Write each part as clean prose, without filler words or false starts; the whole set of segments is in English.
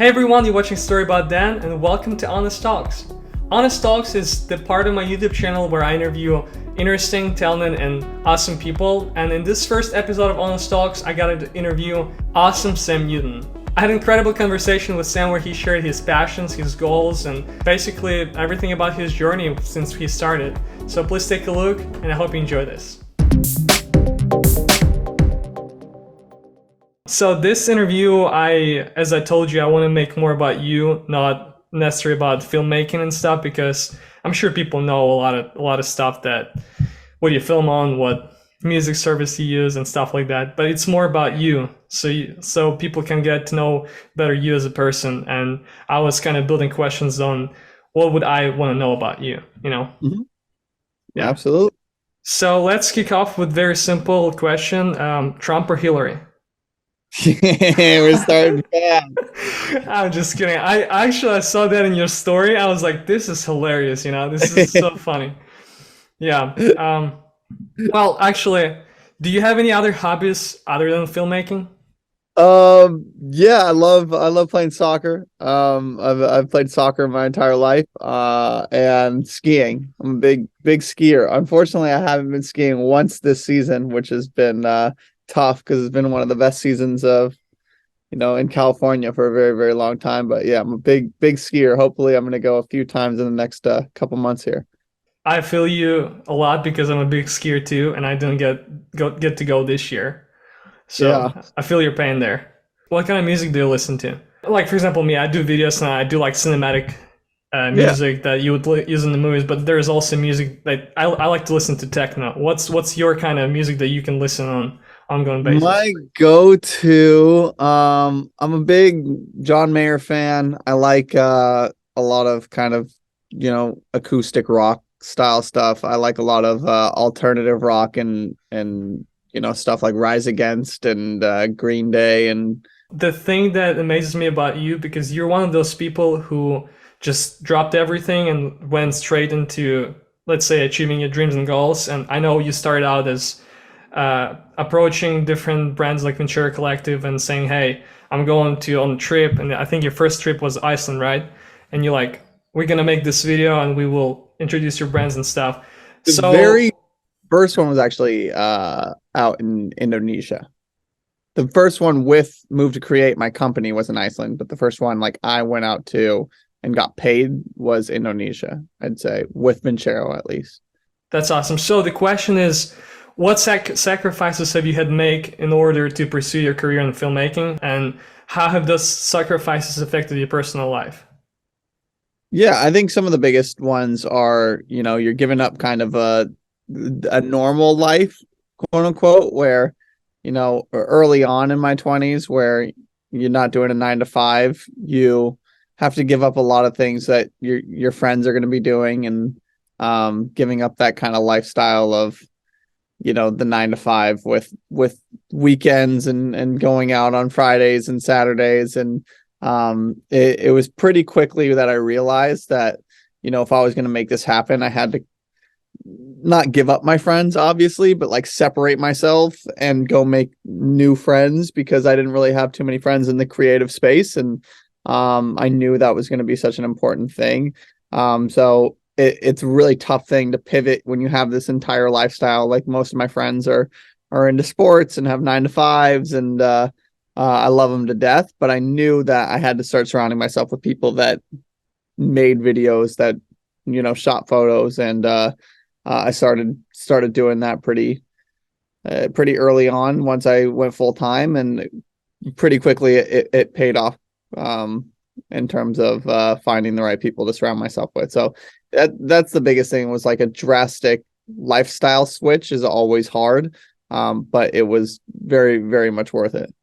Hey everyone, you're watching Story About Dan, and welcome to Honest Talks. Honest Talks is the part of my YouTube channel where I interview interesting, talented, and awesome people. And in this first episode of Honest Talks, I got to interview awesome Sam Newton. I had an incredible conversation with Sam where he shared his passions, his goals, and basically everything about his journey since he started. So please take a look, and I hope you enjoy this. So this interview, as I told you, I want to make more about you, not necessarily about filmmaking and stuff, because I'm sure people know a lot of stuff that what you film on, what music service you use, and stuff like that. But it's more about you, so people can get to know better you as a person. And I was kind of building questions on what would I want to know about you, you know? Mm-hmm. Yeah, Absolutely. So let's kick off with a very simple question: Trump or Hillary? We're starting bad. I'm just kidding. I saw that in your story. I was like, this is hilarious, this is so funny. Yeah. Well, actually, do you have any other hobbies other than filmmaking? Yeah, I love playing soccer. I've played soccer my entire life. And skiing. I'm a big skier. Unfortunately, I haven't been skiing once this season, which has been tough because it's been one of the best seasons of in California for a very, very long time. But yeah, I'm a big skier. Hopefully I'm going to go a few times in the next couple months here. I feel you a lot because I'm a big skier too, and I didn't get to go this year. So Yeah. I feel your pain there. What kind of music do you listen to? Like, for example, me, I do videos and I do like cinematic Yeah. music that you would use in the movies, but there's also music that I like to listen to techno. What's your kind of music that you can listen on ongoing basis? My go-to, I'm a big John Mayer fan. I like a lot of kind of, acoustic rock style stuff. I like a lot of alternative rock and stuff like Rise Against and Green Day and The thing that amazes me about you, because you're one of those people who just dropped everything and went straight into, let's say, achieving your dreams and goals. And I know you started out as approaching different brands like Ventura Collective and saying, "Hey, I'm going on a trip," and I think your first trip was Iceland, right? And you're like, "We're gonna make this video and we will introduce your brands and stuff." the So very first one was actually out in Indonesia. The first one with Move to Create, my company, was in Iceland, but the first one like I went out to and got paid was Indonesia, I'd say, with Vincero at least. that's awesome. So the question is, what sacrifices have you had to make in order to pursue your career in filmmaking, and how have those sacrifices affected your personal life? Yeah, I think some of the biggest ones are, you're giving up kind of a normal life, quote unquote, where, early on in my 20s where you're not doing a 9 to 5, you have to give up a lot of things that your friends are going to be doing and giving up that kind of lifestyle of, the 9 to 5 with weekends and going out on Fridays and Saturdays. And it was pretty quickly that I realized that, if I was going to make this happen, I had to not give up my friends, obviously, but like separate myself and go make new friends because I didn't really have too many friends in the creative space. And I knew that was going to be such an important thing. So it's a really tough thing to pivot when you have this entire lifestyle. Like most of my friends are into sports and have 9 to 5s, and I love them to death. But I knew that I had to start surrounding myself with people that made videos, that shot photos, and I started doing that pretty early on once I went full time, and pretty quickly it paid off in terms of finding the right people to surround myself with. So that's the biggest thing, was like a drastic lifestyle switch is always hard, but it was very, very much worth it.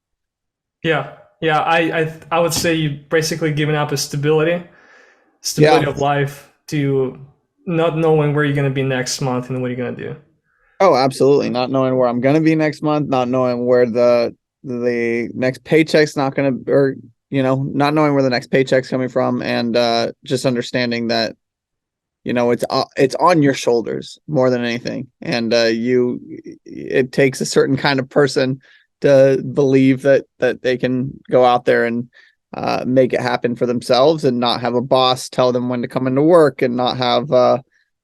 Yeah, yeah. I would say you basically given up a Yeah. stability of life to not knowing where you're gonna be next month and what you're gonna do. Oh, absolutely. Not knowing where I'm gonna be next month, not knowing where the next paycheck's not gonna, or not knowing where the next paycheck's coming from, and just understanding that it's on your shoulders more than anything, and it takes a certain kind of person to believe that they can go out there and make it happen for themselves and not have a boss tell them when to come into work and not have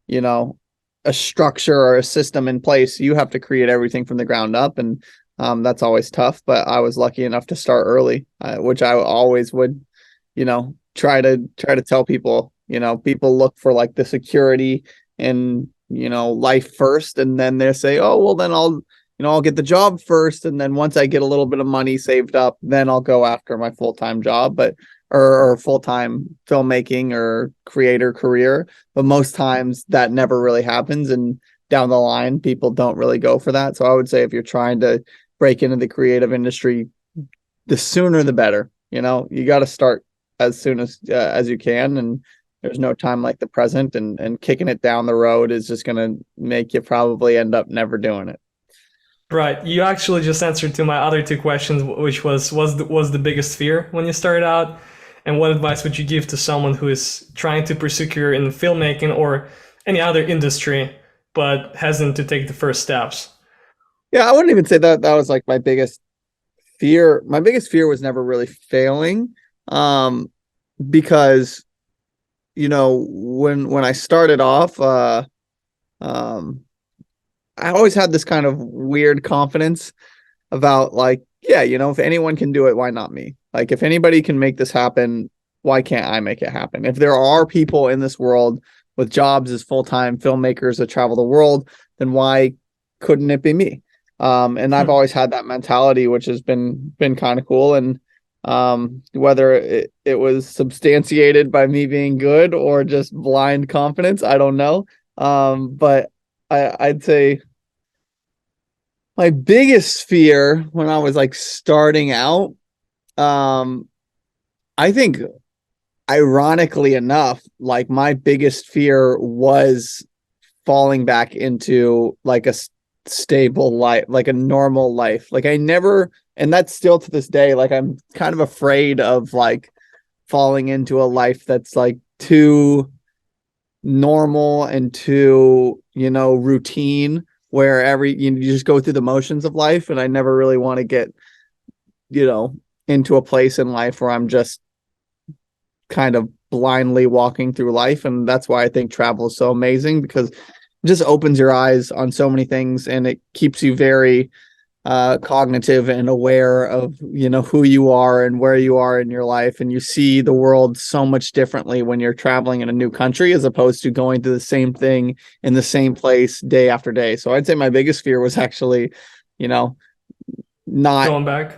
you know a structure or a system in place. You have to create everything from the ground up, and that's always tough. But I was lucky enough to start early, which I always would, try to tell people. People look for like the security and life first, and then they say, oh well, then I'll get the job first, and then once I get a little bit of money saved up, then I'll go after my full-time job, or full-time filmmaking or creator career. But most times that never really happens, and down the line, people don't really go for that. So I would say if you're trying to break into the creative industry, the sooner the better. You got to start as soon as you can, and there's no time like the present, and kicking it down the road is just going to make you probably end up never doing it. Right. You actually just answered to my other two questions, which was the biggest fear when you started out, and what advice would you give to someone who is trying to pursue career in filmmaking or any other industry, but hesitant to take the first steps? Yeah, I wouldn't even say that was like my biggest fear. My biggest fear was never really failing, because when I started off, um, I always had this kind of weird confidence about like, yeah, if anyone can do it, why not me? Like, if anybody can make this happen, why can't I make it happen? If there are people in this world with jobs as full-time filmmakers that travel the world, then why couldn't it be me? And I've Hmm. always had that mentality, which has been kind of cool. And whether it was substantiated by me being good or just blind confidence, I don't know. But I'd say my biggest fear when I was like starting out, um, I think ironically enough, like my biggest fear was falling back into like a stable life, like a normal life. Like I never, and that's still to this day, like I'm kind of afraid of like falling into a life that's like too normal and too, routine, where you just go through the motions of life. And I never really want to get, you know, into a place in life where I'm just kind of blindly walking through life. And that's why I think travel is so amazing, because it just opens your eyes on so many things, and it keeps you very cognitive and aware of who you are and where you are in your life, and you see the world so much differently when you're traveling in a new country as opposed to going to the same thing in the same place day after day. So I'd say my biggest fear was actually, you know not Going back.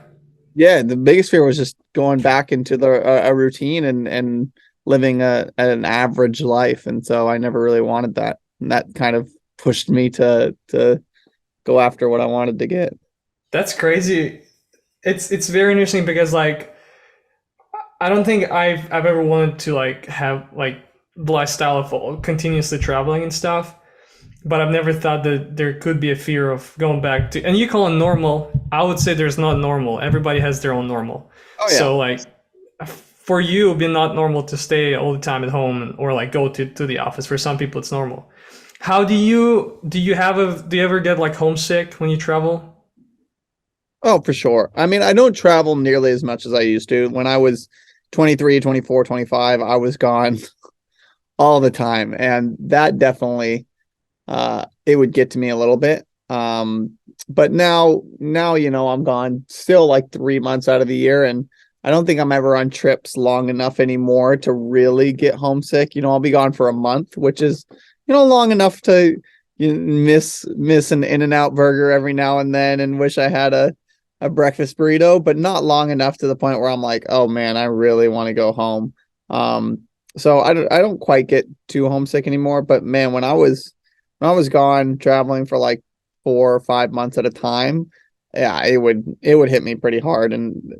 yeah, the biggest fear was just going back into a routine and living an average life. And so I never really wanted that, and that kind of pushed me to go after what I wanted to get. That's crazy. It's very interesting because like I don't think I've ever wanted to like have like the lifestyle of continuously traveling and stuff, but I've never thought that there could be a fear of going back to, and you call it normal. I would say there's not normal. Everybody has their own normal. Oh yeah. So like for you, it'd be not normal to stay all the time at home or like go to the office. For some people, it's normal. How do you ever get like homesick when you travel? Oh, for sure. I mean, I don't travel nearly as much as I used to. When I was 23, 24, 25, I was gone all the time. And that definitely it would get to me a little bit. But now, I'm gone still like 3 months out of the year, and I don't think I'm ever on trips long enough anymore to really get homesick. I'll be gone for a month, which is, long enough to miss an In-N-Out burger every now and then and wish I had a breakfast burrito, but not long enough to the point where I'm like, oh man, I really want to go home. So I don't quite get too homesick anymore. But man, when I was gone traveling for like 4 or 5 months at a time, yeah, it would hit me pretty hard. And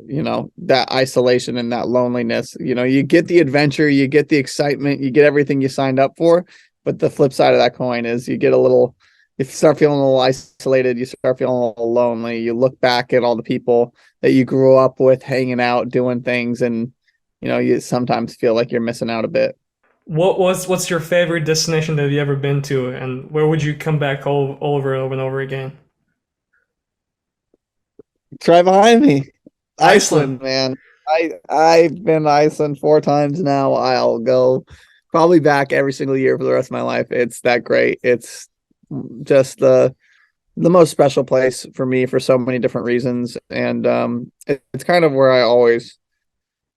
that isolation and that loneliness, you get the adventure, you get the excitement, you get everything you signed up for. But the flip side of that coin is you get a little, if you start feeling a little isolated, you start feeling a little lonely. You look back at all the people that you grew up with, hanging out, doing things, and you sometimes feel like you're missing out a bit. What's your favorite destination that you ever been to, and where would you come back all over and over and over again? Try behind me. Iceland. Iceland, man. I've been to Iceland 4 times now. I'll go probably back every single year for the rest of my life. It's that great. It's just the most special place for me for so many different reasons, and it's kind of where I always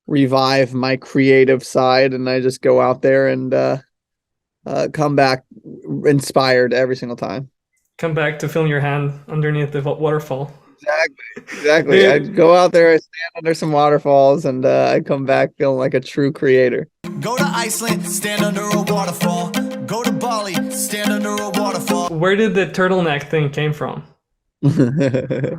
revive my creative side, and I just go out there and come back inspired every single time. Come back to film your hand underneath the waterfall. Exactly. Exactly. I Dude, go out there, I stand under some waterfalls, and I come back feeling like a true creator. Go to Iceland, stand under a waterfall. Go to Bali, stand under a waterfall. where did the turtleneck thing came from? The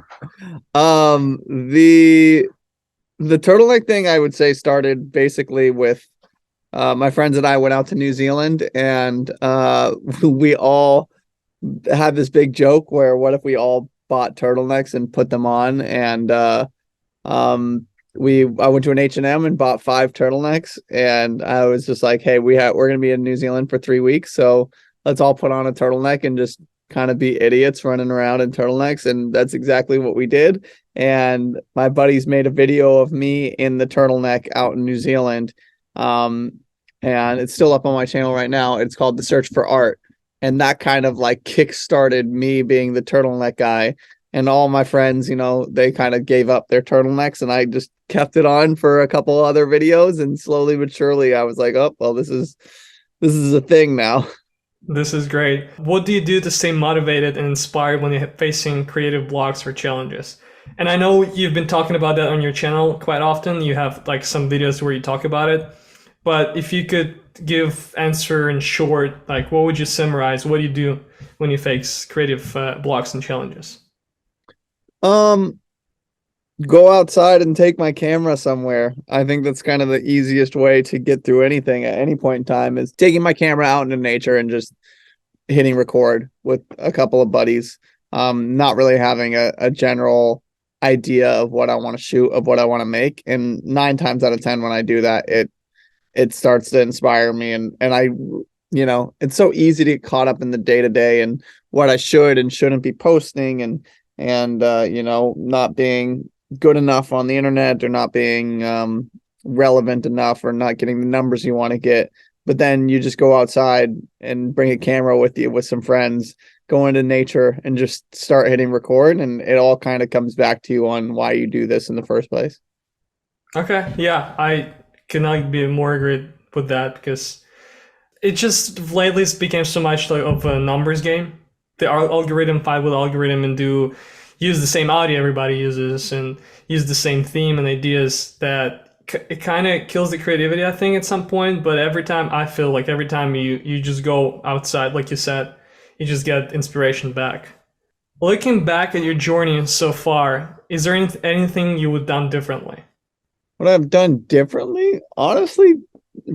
turtleneck thing I would say started basically with my friends and I went out to New Zealand, and we all had this big joke where what if we all bought turtlenecks and put them on, and um we I went to an H&M and bought 5 turtlenecks, and I was just like, hey, we're going to be in New Zealand for 3 weeks, so let's all put on a turtleneck and just kind of be idiots running around in turtlenecks. And that's exactly what we did. And my buddies made a video of me in the turtleneck out in New Zealand. Um, and it's still up on my channel right now. It's called The Search for Art. And that kind of like kick-started me being the turtleneck guy. And all my friends, they kind of gave up their turtlenecks, and I just kept it on for a couple other videos. And slowly but surely I was like, oh, well, this is a thing now. This is great. What do you do to stay motivated and inspired when you're facing creative blocks or challenges? And I know you've been talking about that on your channel quite often. You have like some videos where you talk about it. But if you could give answer in short, like what would you summarize? What do you do when you face creative blocks and challenges? Um, Go outside and take my camera somewhere. I think that's kind of the easiest way to get through anything at any point in time, is taking my camera out into nature and just hitting record with a couple of buddies. Not really having a general idea of what I want to shoot, of what I want to make. And 9 times out of 10, when I do that, it starts to inspire me. And I, it's so easy to get caught up in the day to day and what I should and shouldn't be posting, and not being good enough on the internet, or not being relevant enough, or not getting the numbers you want to get. But then you just go outside and bring a camera with you with some friends, go into nature and just start hitting record, and it all kind of comes back to you on why you do this in the first place. Okay, yeah, I cannot be more agreed with that because it just lately became so much like of a numbers game. The algorithm fight with algorithm and do use the same audio everybody uses and use the same theme and ideas that it kind of kills the creativity, I think, at some point. But every time I feel like every time you just go outside, like you said, you just get inspiration back. Looking back at your journey so far, is there anything you would have done differently? What I've done differently, honestly,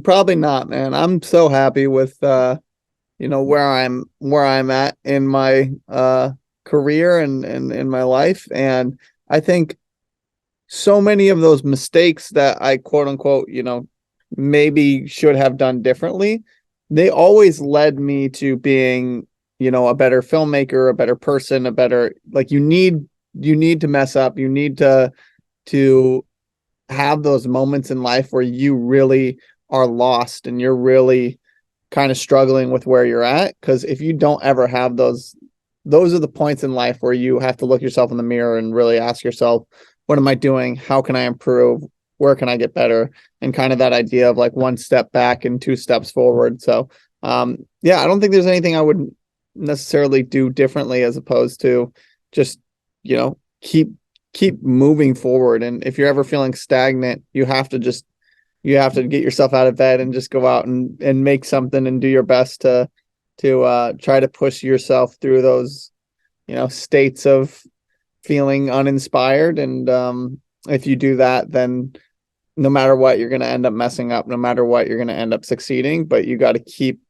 probably not, man. I'm so happy with where I'm at in my career and in my life. And I think so many of those mistakes that I quote unquote, maybe should have done differently, they always led me to being, a better filmmaker, a better person, a better, like, you need to mess up. You need to have those moments in life where you really are lost and you're really kind of struggling with where you're at. Because if you don't ever have those are the points in life where you have to look yourself in the mirror and really ask yourself, what am I doing? How can I improve? Where can I get better? And kind of that idea of like 1 step back and 2 steps forward. So yeah, I don't think there's anything I would necessarily do differently, as opposed to just, keep moving forward. And if you're ever feeling stagnant, you have to get yourself out of bed and just go out and make something and do your best to try to push yourself through those, states of feeling uninspired. And if you do that, then no matter what, you're going to end up messing up. No matter what, you're going to end up succeeding. But you got to keep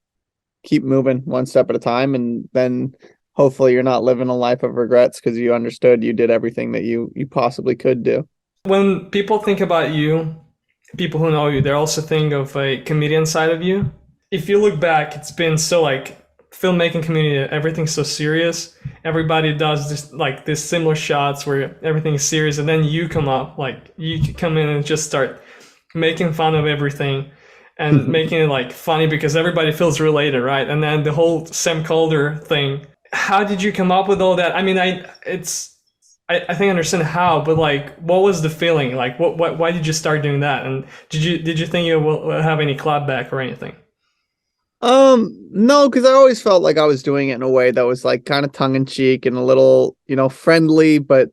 moving 1 step at a time, and then hopefully you're not living a life of regrets because you understood you did everything that you possibly could do. When people think about you, people who know you, they also think of a comedian side of you. If you look back, it's been so like filmmaking community, everything's so serious. Everybody does this like this similar shots where everything is serious, and then you come up, like you come in and just start making fun of everything and making it like funny because everybody feels related, right? And then the whole Sam Calder thing. How did you come up with all that? I mean, I think I understand how, but like, what was the feeling? Like, why did you start doing that? And did you think you will have any clapback or anything? No, because I always felt like I was doing it in a way that was like kind of tongue in cheek and a little, friendly, but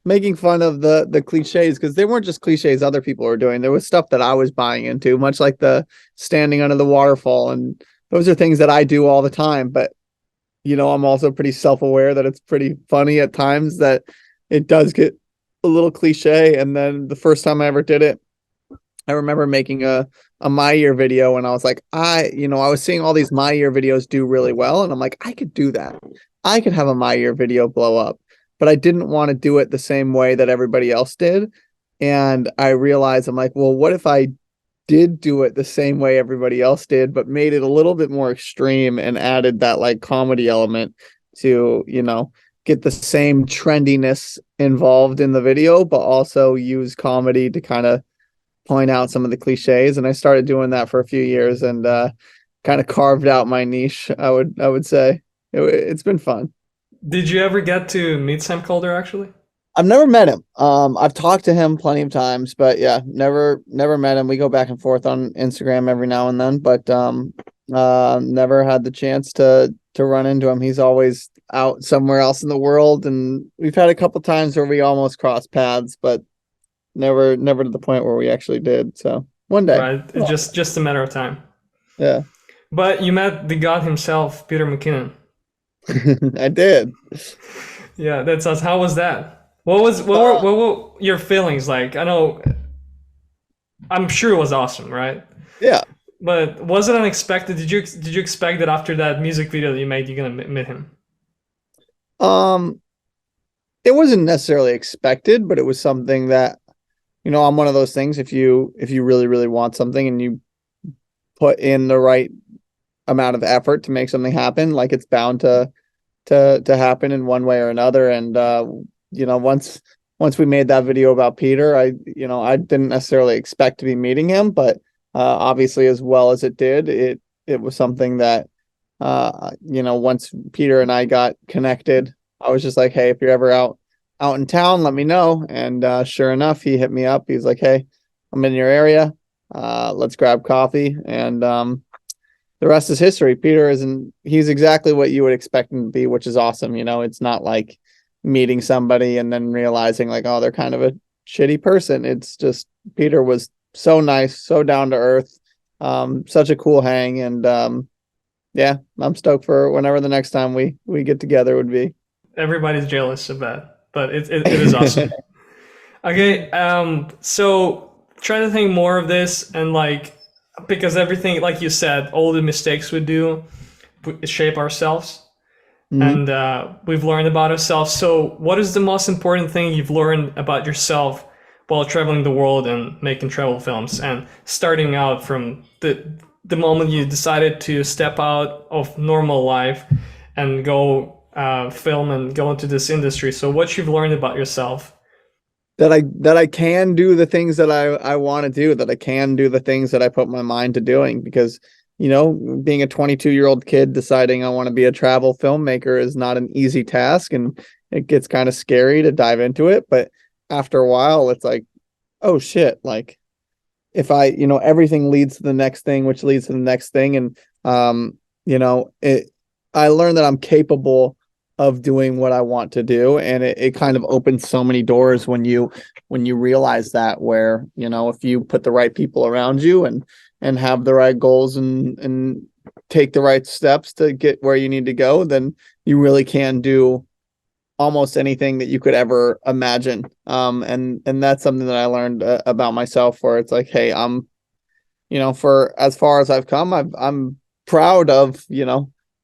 making fun of the cliches because they weren't just cliches other people were doing. There was stuff that I was buying into, much like the standing under the waterfall, and those are things that I do all the time. But I'm also pretty self-aware that it's pretty funny at times that it does get a little cliche. And then the first time I ever did it, I remember making a my year video, and I was like, I was seeing all these my year videos do really well, and I'm like, I could do that. I could have a my year video blow up, but I didn't want to do it the same way that everybody else did. And I realized I'm like, well, what if I did do it the same way everybody else did, but made it a little bit more extreme and added that like comedy element to, get the same trendiness involved in the video, but also use comedy to kind of point out some of the cliches. And I started doing that for a few years and kind of carved out my niche. I would say it's been fun. Did you ever get to meet Sam Calder actually? I've never met him. I've talked to him plenty of times, but yeah, never met him. We go back and forth on Instagram every now and then, but never had the chance to run into him. He's always out somewhere else in the world, and we've had a couple times where we almost crossed paths, but never to the point where we actually did. So one day, Right, it's just a matter of time. yeah, But you met the god himself, Peter McKinnon. I did. Yeah, that's us. How was that? What were your feelings like? I know, I'm sure it was awesome, right? Yeah. But was it unexpected? Did you expect that after that music video that you made, you're gonna meet him? Um, it wasn't necessarily expected, but it was something that, I'm one of those things. If you really, really want something and you put in the right amount of effort to make something happen, like it's bound to happen in one way or another. And once we made that video about Peter, I didn't necessarily expect to be meeting him, but obviously as well as it did, it was something that once Peter and I got connected, I was just like, hey, if you're ever out in town, let me know. And sure enough, he hit me up. He's like, hey, I'm in your area. Let's grab coffee. And the rest is history. Peter he's exactly what you would expect him to be, which is awesome. It's not like meeting somebody and then realizing like, oh, they're kind of a shitty person. It's just Peter was so nice, so down to earth, such a cool hang. And yeah, I'm stoked for whenever the next time we get together would be. Everybody's jealous of that, but it is awesome. Okay, so try to think more of this and like because everything, like you said, all the mistakes we do shape ourselves, and we've learned about ourselves. So, what is the most important thing you've learned about yourself while traveling the world and making travel films and starting out from the moment you decided to step out of normal life and go film and go into this industry? So, what you've learned about yourself? That I can do the things that I want to do, that I can do the things that I put my mind to doing, because being a 22-year-old kid deciding I want to be a travel filmmaker is not an easy task, and it gets kind of scary to dive into it. But after a while, it's like, oh shit, like if I, everything leads to the next thing, which leads to the next thing. And I learned that I'm capable of doing what I want to do. And it kind of opens so many doors when you realize that, where, if you put the right people around you and have the right goals and take the right steps to get where you need to go, then you really can do almost anything that you could ever imagine. And that's something that I learned about myself, where it's like, hey, I'm, for as far as I've come, I'm proud of,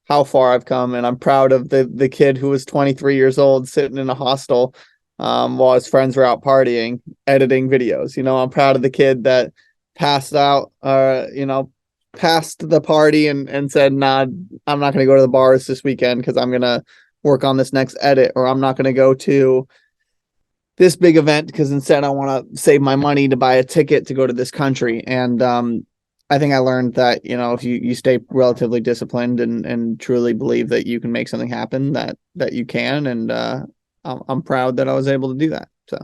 how far I've come. And I'm proud of the kid who was 23 years old sitting in a hostel while his friends were out partying, editing videos. I'm proud of the kid that passed out, past the party and said, nah, I'm not going to go to the bars this weekend because I'm going to work on this next edit, or I'm not going to go to this big event because instead I want to save my money to buy a ticket to go to this country. And I think I learned that, you know, if you stay relatively disciplined and truly believe that you can make something happen, that you can. And I'm proud that I was able to do that. So.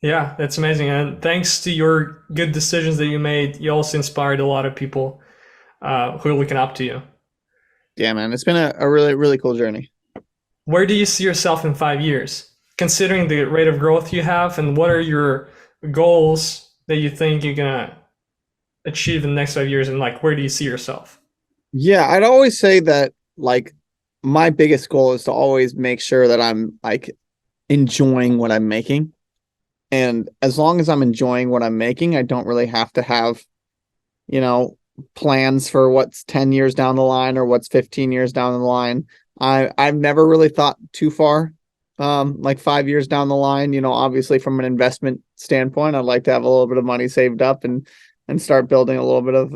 Yeah, that's amazing. And thanks to your good decisions that you made, you also inspired a lot of people who are looking up to you. Yeah, man, it's been a really, really cool journey. Where do you see yourself in 5 years, considering the rate of growth you have, and what are your goals that you think you're gonna achieve in the next 5 years, and like where do you see yourself? Yeah, I'd always say that like my biggest goal is to always make sure that I'm like enjoying what I'm making. And as long as I'm enjoying what I'm making, I don't really have to have, you know, plans for what's 10 years down the line or what's 15 years down the line. I've never really thought too far, like 5 years down the line. You know, obviously from an investment standpoint, I'd like to have a little bit of money saved up and start building a little bit of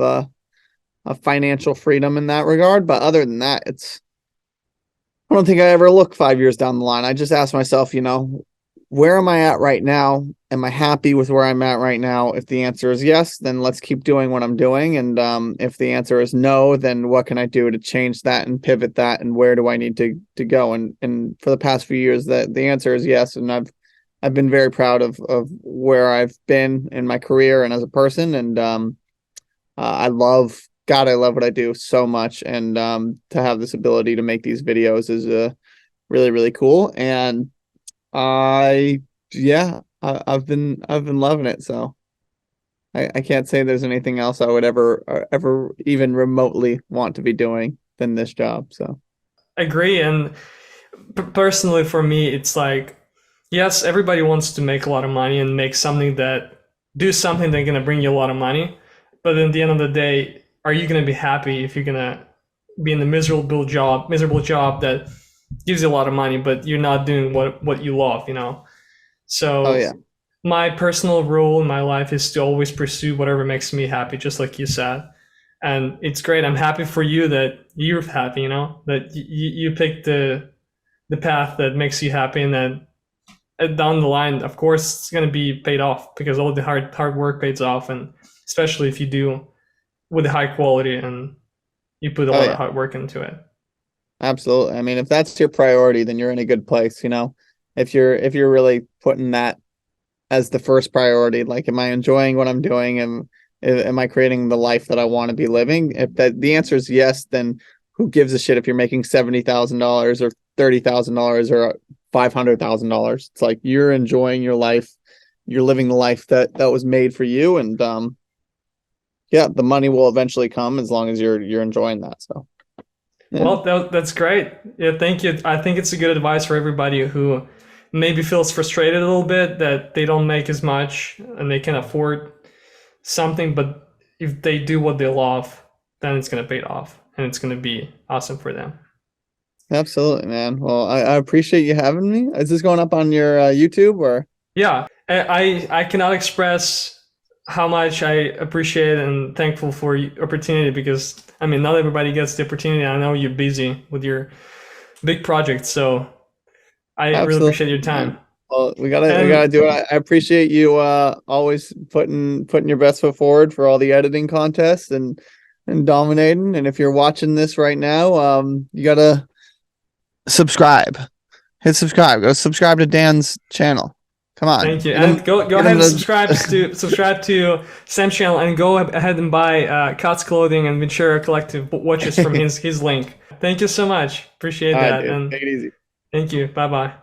a financial freedom in that regard. But other than that, I don't think I ever look 5 years down the line. I just ask myself, you know, where am I at right now? Am I happy with where I'm at right now? If the answer is yes, then let's keep doing what I'm doing. And if the answer is no, then what can I do to change that and pivot that? And where do I need to go? And for the past few years, that the answer is yes. And I've been very proud of where I've been in my career and as a person. And I love what I do so much. And to have this ability to make these videos is really, really cool. And I've been loving it. So I can't say there's anything else I would ever even remotely want to be doing than this job. So I agree. And personally, for me, it's like, yes, everybody wants to make a lot of money and do something that's gonna bring you a lot of money. But at the end of the day, are you gonna be happy if you're gonna be in a miserable job that gives you a lot of money, but you're not doing what you love, you know? oh So yeah, my personal rule in my life is to always pursue whatever makes me happy, just like you said. And it's great. I'm happy for you that you're happy, you know, that you picked the path that makes you happy, and then down the line, of course, it's going to be paid off because all the hard work pays off, and especially if you do with high quality and you put a lot of hard work into it. absolutely. I mean, if that's your priority, then you're in a good place. You know, if you're really putting that as the first priority, like, am I enjoying what I'm doing, and am I creating the life that I want to be living? If the answer is yes, then who gives a shit if you're making $70,000 or $30,000 or $500,000? It's like you're enjoying your life, you're living the life that was made for you, and yeah, the money will eventually come as long as you're enjoying that. So yeah. Well, that's great. Yeah, thank you. I think it's a good advice for everybody who maybe feels frustrated a little bit that they don't make as much and they can afford something, but if they do what they love, then it's going to pay off and it's going to be awesome for them. Absolutely, man. Well, I appreciate you having me. Is this going up on your YouTube or? Yeah, I cannot express how much I appreciate and thankful for your opportunity, because I mean, not everybody gets the opportunity. I know you're busy with your big project, so I Absolutely, really appreciate your time. man. Well, we gotta do it. I appreciate you always putting your best foot forward for all the editing contests and dominating. And if you're watching this right now, you gotta subscribe. Hit subscribe. Go subscribe to Dan's channel. Come on. Thank you. And go ahead and subscribe to Sam's channel, and go ahead and buy Cat's clothing and Ventura Collective watches from his link. Thank you so much. Appreciate that. Dude, and take it easy. thank you. Bye bye.